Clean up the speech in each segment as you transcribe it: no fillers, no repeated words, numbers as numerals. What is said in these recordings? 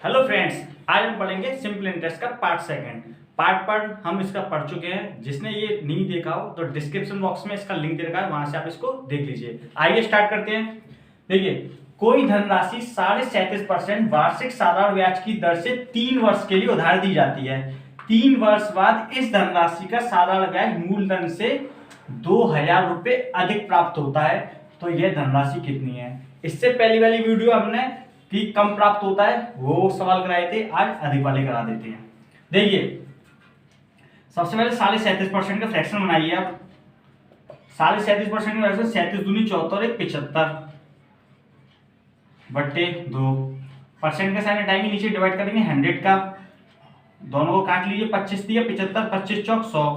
Hello friends, आज हम पढ़ेंगे सिंपल इंटरेस्ट का पार्ट सेकंड। पार्ट हम इसका पढ़ चुके हैं। जिसने ये नहीं देखा हो तो डिस्क्रिप्शन बॉक्स में इसका लिंक दे रखा है, वहां से आप इसको देख लीजिए। आइए स्टार्ट करते हैं। देखिए, कोई धनराशि 37.5% वार्षिक साधारण ब्याज की दर से 3 वर्ष के लिए उधार दी जाती है। 3 वर्ष बाद इस धनराशि का साधारण ब्याज मूलधन से 2000 रुपये अधिक प्राप्त होता है। तो यह धनराशि कितनी है? इससे पहली वाली वीडियो हमने कि कम प्राप्त होता है वो सवाल कराए थे, आज अधिक वाले करा देते हैं। देखिए, सबसे पहले 37.5% का फ्रैक्शन बनाइए आप। 37.5% का फ्रैक्शन 37 दूनी 74 75 बट्टे 2। परसेंट का साइन हटाएंगे, नीचे डिवाइड करेंगे 100 का, दोनों को काट लीजिए। 25 दिया 75, 25 चौक 100,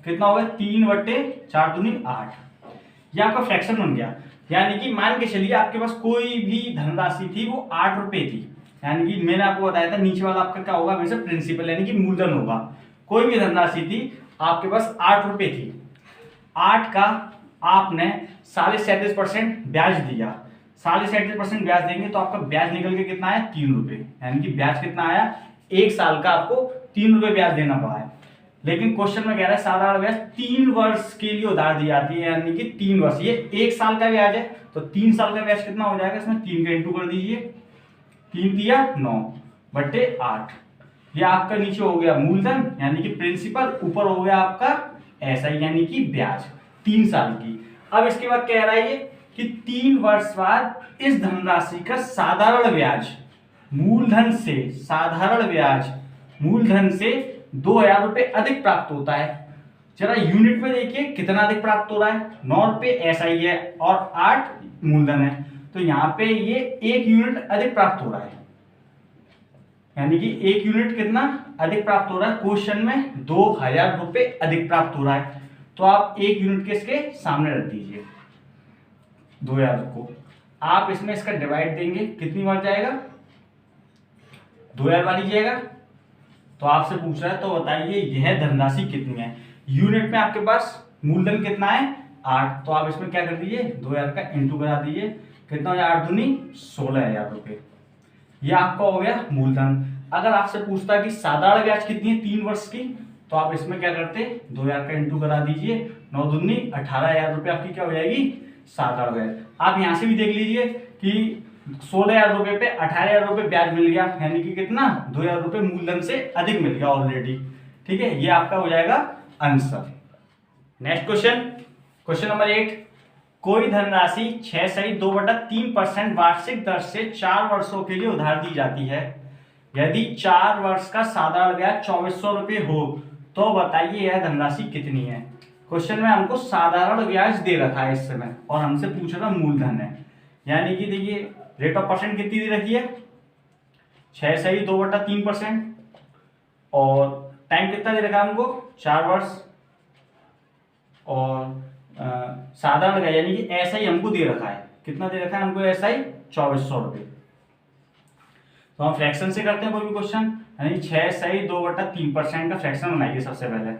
कितना होगा 3/4 दूनी 8। ये आपका फ्रैक्शन बन गया। यानी कि मान के चलिए आपके पास कोई भी धनराशि थी, वो 8 रुपए थी। यानी कि मैंने आपको बताया था नीचे वाला आपका क्या होगा, हमेशा प्रिंसिपल यानी कि मूलधन होगा। कोई भी धनराशि थी आपके पास 8 रुपए थी, 8 का आपने 37.5% ब्याज दिया। 37.5% ब्याज देंगे तो आपका ब्याज निकल के कितना आया, 3 रुपए। यानी कि ब्याज कितना आया, 1 साल का आपको 3 रुपए ब्याज देना पड़ा है। लेकिन क्वेश्चन में कह रहा है साधारण ब्याज 3 वर्ष के लिए उधार दी जाती है। यानी कि 3 वर्ष, ये 1 साल का ब्याज है तो 3 साल का ब्याज कितना हो जाएगा, इसमें 3 का इंटू कर दीजिए। 3 दिया 9/8। ये आपका नीचे हो गया मूलधन यानी कि प्रिंसिपल, ऊपर हो गया आपका ऐसा यानी कि ब्याज 3 साल की। अब इसके बाद कह रहा है ये कि 3 वर्ष बाद इस धनराशि का साधारण ब्याज मूलधन से, साधारण ब्याज मूलधन से 2000 रुपए अधिक प्राप्त होता है। जरा यूनिट में देखिए कितना अधिक प्राप्त हो रहा है, 9 रुपए ऐसा ही है और 8 मूलधन है, तो यहाँ पे ये 1 यूनिट अधिक प्राप्त हो रहा है। यानी कि 1 यूनिट कितना अधिक प्राप्त हो रहा है, क्वेश्चन में 2000 रुपए अधिक प्राप्त हो रहा है। तो आप 1 यूनिट के इसके सामने रख दीजिए 2000 को। आप इसमें इसका डिवाइड देंगे, कितनी बार जाएगा, 2000 बार लीजिएगा। तो आपसे पूछ रहा है तो बताइए यह धनराशि कितनी है। यूनिट में आपके पास मूलधन कितना है, 8, तो आप इसमें क्या कर दीजिए 2000 का इंटू करा दीजिए। कितना हो जाए, 8 दूनी 16,000 रुपए। ये आपका हो गया मूलधन। अगर आपसे पूछता है कि साधारण ब्याज कितनी है 3 वर्ष की, तो आप इसमें क्या करते, 2000 का इंटू करा दीजिए। 9 दूनी 18,000 रुपये आपकी क्या हो जाएगी, साधारण ब्याज। आप यहां से भी देख लीजिए कि 16,000 रुपए पे 18,000 रुपए ब्याज मिल गया, यानी कि कितना 2,000 रुपए मूलधन से अधिक मिल गया ऑलरेडी। ठीक है, ये आपका हो जाएगा answer. Next question, question number 8। कोई धनराशि 6.2/3% वार्षिक दर से 4 वर्षों के लिए उधार दी जाती है। यदि 4 वर्ष का साधारण ब्याज 2400 रुपये हो तो बताइए यह धनराशि कितनी है। क्वेश्चन में हमको साधारण ब्याज दे रखा है इस समय और हमसे पूछ रहा मूलधन है। यानी कि देखिए रेट ऑफ परसेंट कितनी दे रखी है, 6.2/3%, और टाइम कितना दे रखा है हमको, 4 वर्ष, और साधारण ब्याज यानी कि ऐसा ही हमको दे रखा है। कितना दे रखा है हमको, ऐसा ही 2400 रुपये। तो हम फ्रैक्शन से करते हैं कोई भी क्वेश्चन, यानी 6.2/3% का फ्रैक्शन बनाइए। सबसे पहले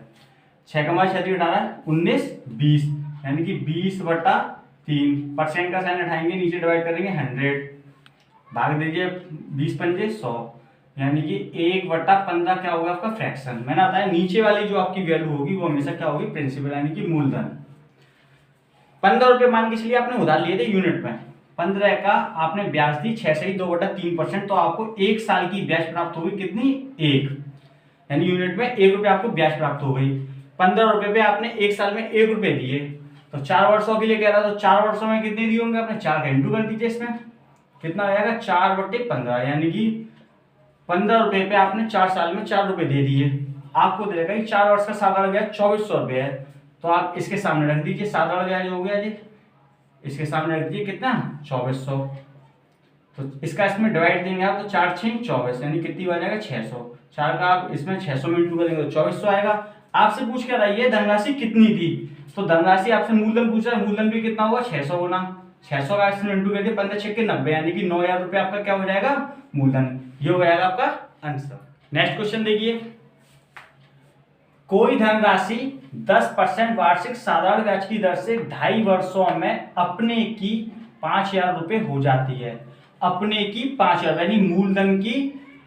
6 का मान 6 18 19 20, यानी कि 20/3। परसेंट का साइन उठाएंगे, नीचे डिवाइड करेंगे 100, भाग दीजिए 20 पंजे 100, यानी कि 1/15 क्या होगा आपका फ्रैक्शन। मैंने बताया नीचे वाली जो आपकी वैल्यू होगी वो हमेशा क्या होगी, प्रिंसिपल यानी कि मूलधन। 15 रुपये मान के चलिए आपने उधार लिए थे यूनिट में, 15 का आपने ब्याज दी 6.2/3%, तो आपको 1 साल की ब्याज प्राप्त होगी कितनी, 1, यानी यूनिट में 1 रुपये आपको ब्याज प्राप्त हो गई। 15 रुपये पे आपने 1 साल में 1 रुपये दिए, तो 4 वर्षों के लिए कह रहा, तो 4 वर्षों में कितने दिए होंगे आपने, 4 का इंटू कर दीजिए। इसमें कितना हो जाएगा, 4/15, यानी कि 15 रुपये पे आपने 4 साल में 4 रुपये दे दिए। आपको दे देगा 4 वर्ष का साधारण ब्याज 2400 रुपये है, तो आप इसके सामने रख दीजिए साधारण ब्याज हो गया जी, इसके सामने रख दीजिए कितना 2400। तो इसका इसमें डिवाइड देंगे आप, तो 4 6 24, यानी कितनी हो जाएगा 600। 4 का आप इसमें 600 में इंटू करेंगे तो 2400 आएगा। आपसे पूछ कर रही है धनराशि कितनी थी, तो धनराशि आपसे मूलधन पूछ रहा है, मूलधन भी कितना होगा 600 गुना 600 का इसमें इंटू कर दिया, 15 6 90, यानी कि 9,000 रुपये आपका क्या हो जाएगा, मूलधन। ये हो जाएगा आपका आंसर। नेक्स्ट क्वेश्चन देखिए, कोई धनराशि 10% वार्षिक साधारण ब्याज की दर से 2.5 वर्षों में अपने की 5,000 रुपये हो जाती है। अपने की 5,000 यानी मूलधन की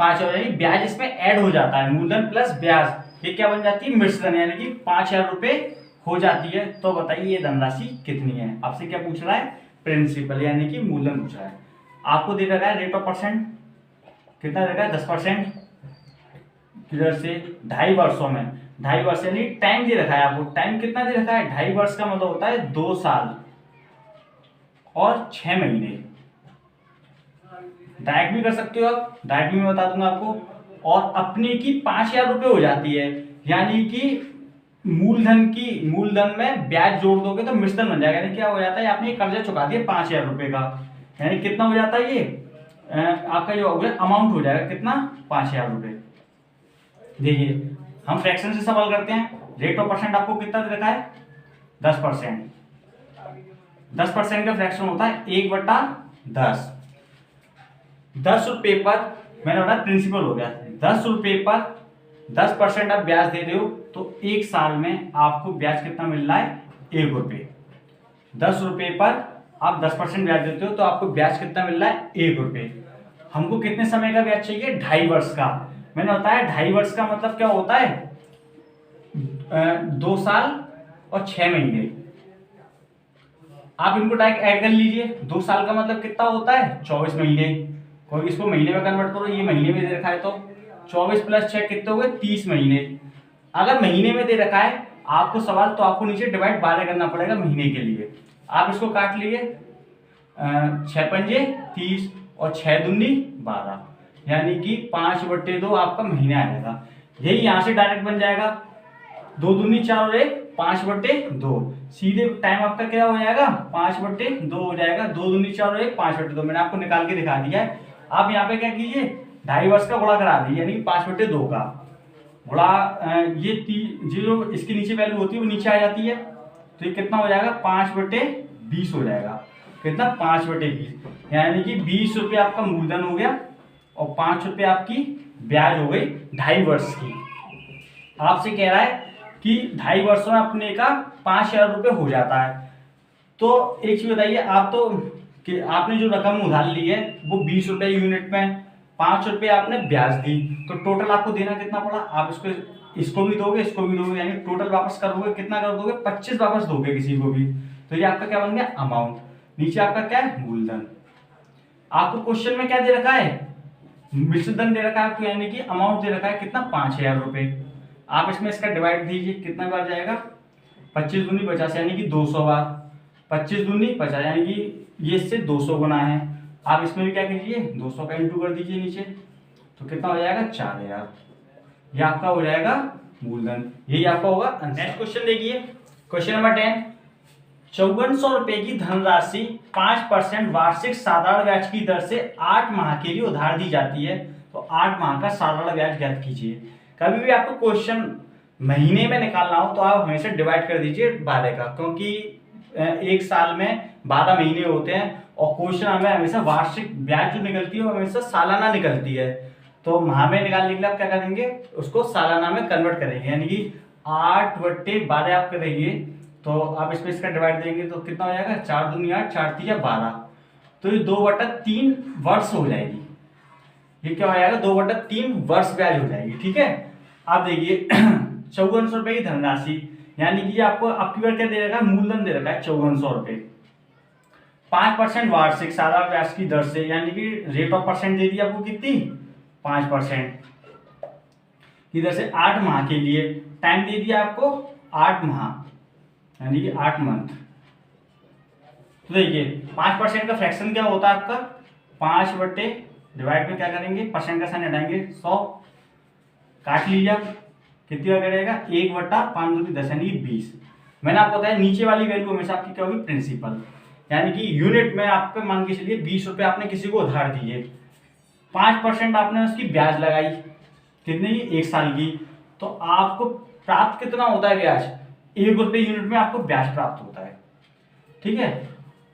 5 हो जाएगी, ब्याज इसमें ऐड हो जाता है, मूलधन प्लस ब्याज, ये क्या बन जाती है, मिश्रण, यानी कि 5,000 रुपए हो जाती है। तो बताइए ये धनराशि कितनी है। आपसे क्या पूछ रहा है, प्रिंसिपल यानी कि मूलधन पूछ रहा है। आपको दे रखा है रेट ऑफ परसेंट, कितना दे रखा है, 10%, किधर से 2.5 वर्षों में, 2.5 वर्ष यानी टाइम दे रखा है आपको, टाइम कितना दे रखा है, 2.5 वर्ष का मतलब होता है 2 साल और 6 महीने। डायरेक्ट भी कर सकते हो आप, डायरेक्ट भी मैं बता दूंगा आपको। और अपने की 5,000 रुपये हो जाती है, यानी कि मूलधन में ब्याज जोड़ दोगे तो मिश्रण बन जाएगा, यानी क्या हो जाता है, आपने कर्जा चुका दिया 5,000 रुपये का, यानी कितना हो जाता है ये आपका जो हो गया अमाउंट हो जाएगा कितना, 5,000 रुपये। देखिए हम फ्रैक्शन से सवाल करते हैं, रेट ऑफ परसेंट आपको कितना दे रखा है, 10%। 10% का फ्रैक्शन होता है 1/10। 10 रुपये पर, मैंने बताया प्रिंसिपल हो गया, 10 रुपये पर 10% आप ब्याज दे रहे हो, तो एक साल में आपको ब्याज कितना मिल रहा है, 1 रुपये। 10 रुपये पर आप 10% ब्याज देते हो तो आपको ब्याज कितना मिल रहा है, 1 रुपये। हमको कितने समय का ब्याज चाहिए, 2.5 वर्ष का। मैंने बताया 2.5 वर्ष का मतलब क्या होता है, 2 साल और 6 महीने। आप इनको डायरेक्ट ऐड कर लीजिए, 2 साल का मतलब कितना होता है, 24 महीने। कोई इसको महीने में कन्वर्ट करो, ये महीने में दे रखा है तो 24 + 6 कितने हो गए, 30 महीने। अगर महीने में दे रखा है आपको सवाल, तो आपको नीचे डिवाइड 12 करना पड़ेगा महीने के लिए। आप इसको काट लिए, 6 पंजे 30 और 6 दूनी 12, यानी कि 5/2 आपका महीना आ जाएगा। यही यहाँ से डायरेक्ट बन जाएगा, 2 दूनी 4 और 1 5/2, सीधे टाइम आपका क्या हो जाएगा, 5/2 हो जाएगा। 2 दूनी 4 और 1 5/2, मैंने आपको निकाल के दिखा दिया है। आप यहाँ पे क्या कीजिए, 2.5 वर्ष का गुणा करा दीजिए, यानी कि 5/2 का गुणा, ये जो इसके नीचे वैल्यू होती है वो नीचे आ जाती है, तो ये कितना हो जाएगा, 5/20 हो जाएगा। कितना, 5/20, यानी कि 20 रुपये आपका मूलधन हो गया और 5 रुपये आपकी ब्याज हो गई 2.5 वर्ष की। आपसे कह रहा है कि 2.5 वर्षों में अपने का 5,000 रुपये हो जाता है। तो एक चीज बताइए, आप तो कि आपने जो रकम उधार ली है वो 20 रुपये यूनिट में, 5 रुपये आपने ब्याज दी, तो टोटल आपको देना कितना पड़ा। आप इसको भी दोगे, इसको भी दोगे, यानी टोटल वापस करोगे कितना कर दोगे, 25 वापस दोगे किसी को भी। तो ये आपका क्या बन गया, अमाउंट। नीचे आपका क्या है, मूलधन। आपको क्वेश्चन में क्या दे रखा है, मिश्रधन दे रखा है आपको, यानी कि अमाउंट दे रखा है कितना, 5,000 रुपये। आप इसमें इसका डिवाइड दीजिए, कितना बार जाएगा, 25 दूनी 50, यानी कि 200 बार। 25 दूनी 50, यानी कि ये इससे 200 गुना है। आप इसमें भी क्या कीजिए, 200 का इंटू कर दीजिए नीचे, तो कितना हो जाएगा, 4,000। ये आपका हो जाएगा मूलधन, यही आपका होगा। नेक्स्ट क्वेश्चन देखिए, क्वेश्चन नंबर 10, 5400 रुपए की धनराशि 5% वार्षिक साधारण ब्याज की दर से 8 माह के लिए उधार दी जाती है, तो 8 माह का साधारण ब्याज ज्ञात कीजिए। कभी भी आपको क्वेश्चन महीने में निकालना हो तो आप हमेशा डिवाइड कर दीजिए 12 का, क्योंकि एक साल में 12 महीने होते हैं और क्वेश्चन हमें हमेशा वार्षिक ब्याज जो निकलती है वो हमेशा सालाना निकलती है। तो माह में निकालने के लिए आप क्या करेंगे, उसको सालाना में कन्वर्ट करेंगे, यानी कि 8/12 आप करेंगे, तो आप इसमें इसका डिवाइड देंगे तो कितना हो जाएगा, 4 दूनी 8, 4 3 12, तो ये 2/3 वर्ष हो जाएगी। ये क्या हो जाएगा, 2/3 वर्ष ब्याज हो जाएगी। ठीक है, आप देखिए 5400 रुपए की धनराशि, यानी कि आपको आपकी बार क्या दे रखा है, मूलधन दे रखा है 5400 रुपए, 5% वार्षिक साधारण ब्याज की दर से, यानी कि रेट ऑफ परसेंट दे दी आपको कितनी, 5% की दर से 8 माह के लिए, टाइम दे दिया आपको 8 माह, यानी कि 8 मंथ। तो देखिए 5% का फ्रैक्शन क्या होता है आपका, 5 बटे डिवाइड में क्या करेंगे, परसेंट का साइन हटाएंगे, 100 काट लीजिए, कितनी बार करेगा, 1/5 दूनी 10, यानी 20। मैंने आपको बताया नीचे वाली वैल्यू हमेशा आपकी क्या होगी, प्रिंसिपल, यानी कि यूनिट में आप पे मान के चलिए 20 रुपये आपने किसी को उधार दिए, 5% आपने उसकी ब्याज लगाई, कितने की, 1 साल की, तो आपको प्राप्त कितना होता है ब्याज, 1 रुपये यूनिट में आपको ब्याज प्राप्त होता है। ठीक है,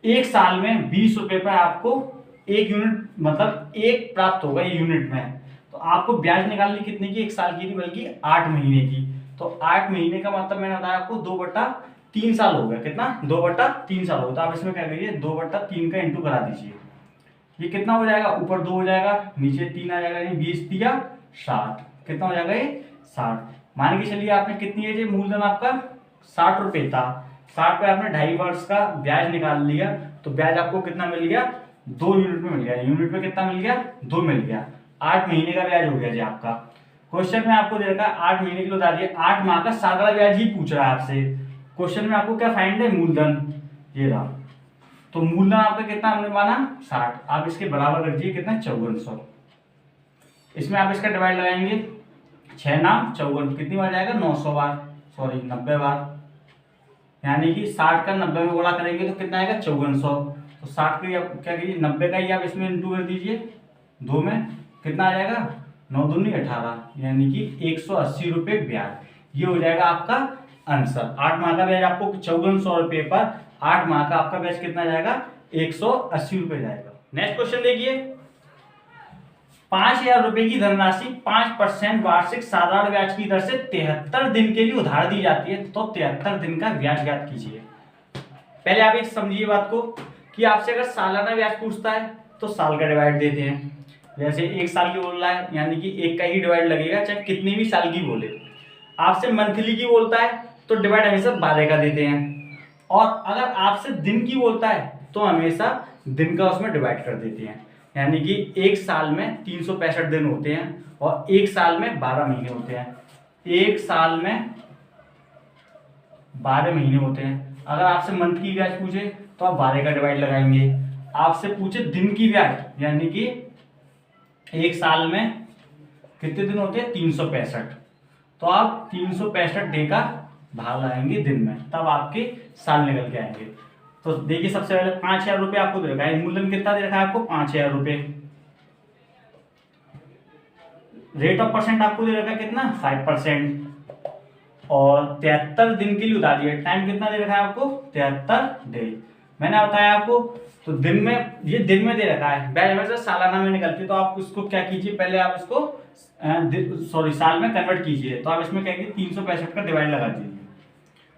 1 साल में 20 रुपये पर आपको 1 यूनिट मतलब 1 प्राप्त होगा यूनिट में, तो आपको ब्याज निकालनी कितने की, 1 साल की नहीं बल्कि 8 महीने की। तो 8 महीने का मतलब मैंने बताया आपको 2/3 साल हो गया, कितना, 2/3 साल होगा। तो आप इसमें क्या करिए, 2/3 का इंटू करा दीजिए, ये कितना हो जाएगा, ऊपर 2 हो जाएगा, नीचे 3 आ जाएगा, यानी 20 दिया 60, कितना हो जाएगा ये 60। मान के चलिए आपने कितनी है, मूलधन आपका 60 रुपये था, 60 पे आपने 2.5 वर्ष का ब्याज निकाल लिया, तो ब्याज आपको कितना मिल गया, 2 यूनिट में मिल गया। यूनिट में कितना मिल गया, 2 मिल गया। 8 महीने का ब्याज हो गया जी आपका। क्वेश्चन में आपको दे रखा है 8 महीने के लिए बता दिए, 8 माह का सादा ब्याज ही पूछ रहा है आपसे। क्वेश्चन में आपको क्या फाइंड है, मूलधन, ये रहा। तो मूलधन आपका कितना हमने माना 60, आप इसके बराबर रख दिए कितना 5400। इसमें आप इसका डिवाइड लगाएंगे, 6 नाम 54, कितनी बार जाएगा 900 बार, सॉरी 90 बार, यानी कि 60 का 90 में गुणा करेंगे तो कितना आएगा 5400। तो 60 का क्या कीजिए 90 का ही आप इसमें इंटू कर दीजिए 2 में, कितना आ जाएगा 9 दूनी 18, यानी कि 180 रुपये ब्याज। ये हो जाएगा आपका आंसर। 8 माह का ब्याज आपको 5400 रुपये पर 8 माह का आपका ब्याज कितना जाएगा 180 रुपये जाएगा। नेक्स्ट क्वेश्चन देखिए, 5000 रुपए की धनराशि 5% वार्षिक साधारण ब्याज की दर से 73 दिन के लिए उधार दी जाती है, तो 73 दिन का ब्याज ज्ञात कीजिए। पहले आप एक समझिए बात को कि आपसे अगर सालाना ब्याज पूछता है तो साल का डिवाइड देते हैं। जैसे 1 साल की बोल रहा है, यानी कि 1 का ही डिवाइड लगेगा, चाहे कितनी भी साल की बोले। आपसे मंथली की बोलता है तो डिवाइड हमेशा 12 का देते हैं, और अगर आपसे दिन की बोलता है तो हमेशा दिन का उसमें डिवाइड कर देते हैं। यानी कि 1 साल में 365 दिन होते हैं और 1 साल में 12 महीने होते हैं। 1 साल में 12 महीने होते हैं। अगर आपसे मंथ की ब्याज पूछे तो आप 12 का डिवाइड लगाएंगे। आपसे पूछे दिन की ब्याज, यानी कि 1 साल में कितने दिन होते हैं 365, तो आप 365 डे का भाग लगाएंगे दिन में, तब आपके साल निकल के आएंगे। तो देखिए सबसे पहले 5000 रुपये आपको दे रखा है, मूलधन कितना दे रखा है आपको 5000 रुपये। रेट ऑफ परसेंट आपको दे रखा है कितना 5%, और 73 दिन के लिए उधार दिया। टाइम कितना दे रखा है आपको 73 डे। मैंने बताया आपको, तो दिन में, ये दिन में दे रखा है, ब्याज हमेशा सालाना में निकलती है, तो आप उसको क्या कीजिए, पहले आप इसको साल में कन्वर्ट कीजिए। तो आप इसमें कहेंगे 365 का डिवाइड लगा दीजिए।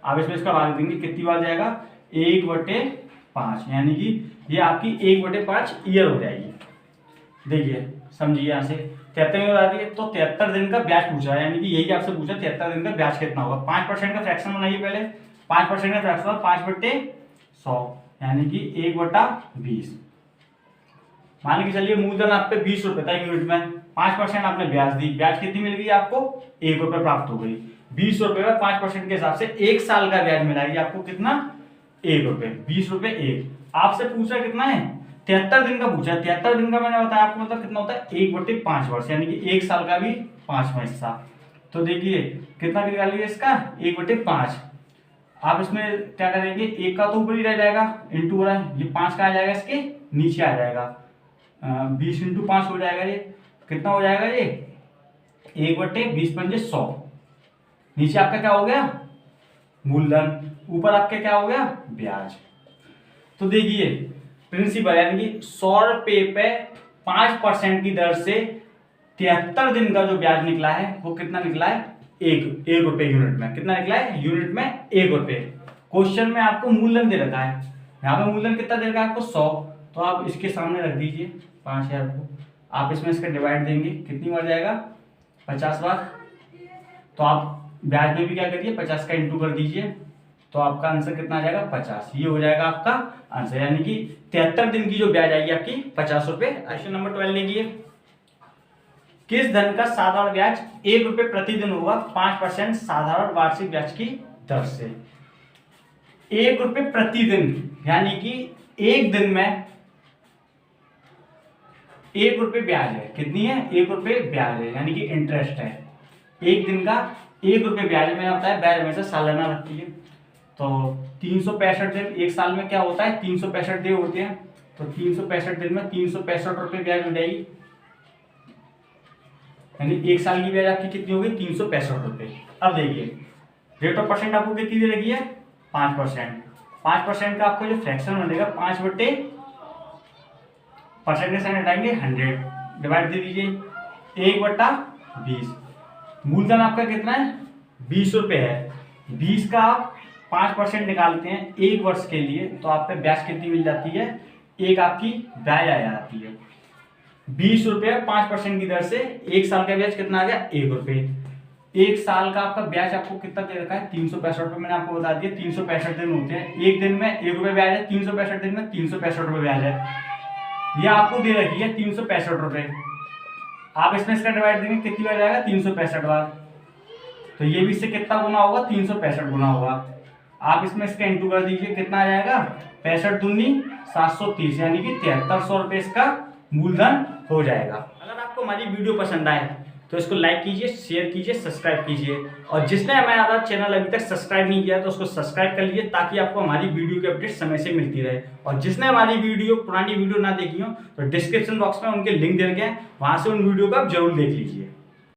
आप इसमें इसका भाग देंगे, कितनी बार जाएगा 1/5, यानी कि ये आपकी 1/5 ईयर हो जाएगी। देखिए समझिए, यहाँ से 73 में बता दिए, तो 73 दिन का ब्याज पूछा है, यानी कि यही आपसे पूछा 73 दिन का ब्याज कितना होगा। 5% का फ्रैक्शन बनाइए पहले, 5% का फ्रैक्शन 5/100, यानी कि 1/20। मान के चलिए मूलधन आप पे 20 रुपए था यूनिट में, 5% आपने ब्याज दी, ब्याज कितनी मिल गई आपको 1 रुपये प्राप्त हो गई। 20 रुपए में 5% के हिसाब से 1 साल का ब्याज मिला, आपको कितना 1 रुपये, 20 रुपये 1। आपसे पूछा कितना है 73 दिन का पूछा है। 73 दिन का मैंने बताया आपको, मतलब कितना होता है 1/5 वर्ष, यानी कि 1 साल का भी 5वां हिस्सा। तो देखिए कितना निकालिए इसका 1/5। आप इसमें क्या करेंगे, 1 का तो ऊपर ही रह जाएगा, इंटू हो रहा है, ये 5 का आ जाएगा, इसके नीचे आ जाएगा, 20 × 5 हो जाएगा। ये कितना हो जाएगा, ये 1/20 × 100। नीचे आपका क्या हो गया मूलधन, ऊपर आपका क्या हो गया ब्याज। तो देखिए प्रिंसिपल, यानी कि 100 रुपये पे 5% की दर से 73 दिन का जो ब्याज निकला है वो कितना निकला है 1 रुपये यूनिट में। कितना निकला है यूनिट में 1 रुपये। क्वेश्चन में आपको मूलधन दे रखा है, यहाँ पे मूलधन कितना दे रखा है आपको 100, तो आप इसके सामने रख दीजिए 5000 को। आप इसमें इसका डिवाइड देंगे, कितनी बार जाएगा 50 बार। तो आप ब्याज में भी क्या करिए 50 का इंटू कर दीजिए, तो आपका आंसर कितना आ जाएगा 50। ये हो जाएगा आपका आंसर, यानी कि 73 दिन की जो ब्याज आएगी आपकी 50 रुपये। क्वेश्चन नंबर 12 देखिए, किस धन का साधारण ब्याज 1 रुपये प्रतिदिन होगा 5% साधारण वार्षिक ब्याज की दर से। 1 रुपये प्रतिदिन, यानी कि एक दिन में 1 रुपये ब्याज है। कितनी है 1 रुपये ब्याज है, यानी कि इंटरेस्ट है। एक दिन का 1 रुपये ब्याज, मैंने बताया ब्याज हमेशा सालाना रखती है। तो 365 दिन, एक साल में क्या होता है 365 दिन होते हैं, तो 365 दिन में 365 रुपये ब्याज हो जाएगी, यानी एक साल की ब्याज आपकी कितनी होगी 365 रुपये। अब देखिए रेट ऑफ परसेंट आपको कितनी दे रखी है 5%। 5% का आपको जो फ्रैक्शन बनेगा 5/% के साथ हटाएंगे 100, डिवाइड दे दीजिए 1/20। मूलधन आपका कितना है 20 रुपये है, 20 का आप 5% निकालते हैं 1 वर्ष के लिए, तो आप पे ब्याज कितनी मिल जाती है एक आपकी ब्याज आ जाती है 20 रुपये 5% की दर से। एक साल का ब्याज कितना आ गया 1 रुपये। एक साल का आपका ब्याज आपको कितना दे रखा है 365 रुपये। मैंने आपको बता दिया 365 दिन होते हैं, एक दिन में 1 रुपये ब्याज है, 365 दिन में 365 रुपये ब्याज है। ये आपको दे रखी है 365 रुपये। आप इसमें इसका डिवाइड देंगे कितनी बार जाएगा 365 बार, तो ये भी इससे कितना गुना होगा 365 गुना होगा। आप इसमें इसका इंटू कर दीजिए, कितना आ जाएगा 65 दूनी 730, यानी कि 7300 रुपये इसका मूलधन हो जाएगा। अगर आपको हमारी वीडियो पसंद आए तो इसको लाइक कीजिए, शेयर कीजिए, सब्सक्राइब कीजिए, और जिसने हमारा चैनल अभी तक सब्सक्राइब नहीं किया तो उसको सब्सक्राइब कर लीजिए ताकि आपको हमारी वीडियो की अपडेट समय से मिलती रहे। और जिसने हमारी पुरानी वीडियो ना देखी हो तो डिस्क्रिप्शन बॉक्स में उनके लिंक दे रखे हैं, वहां से उन वीडियो को आप जरूर देख लीजिए।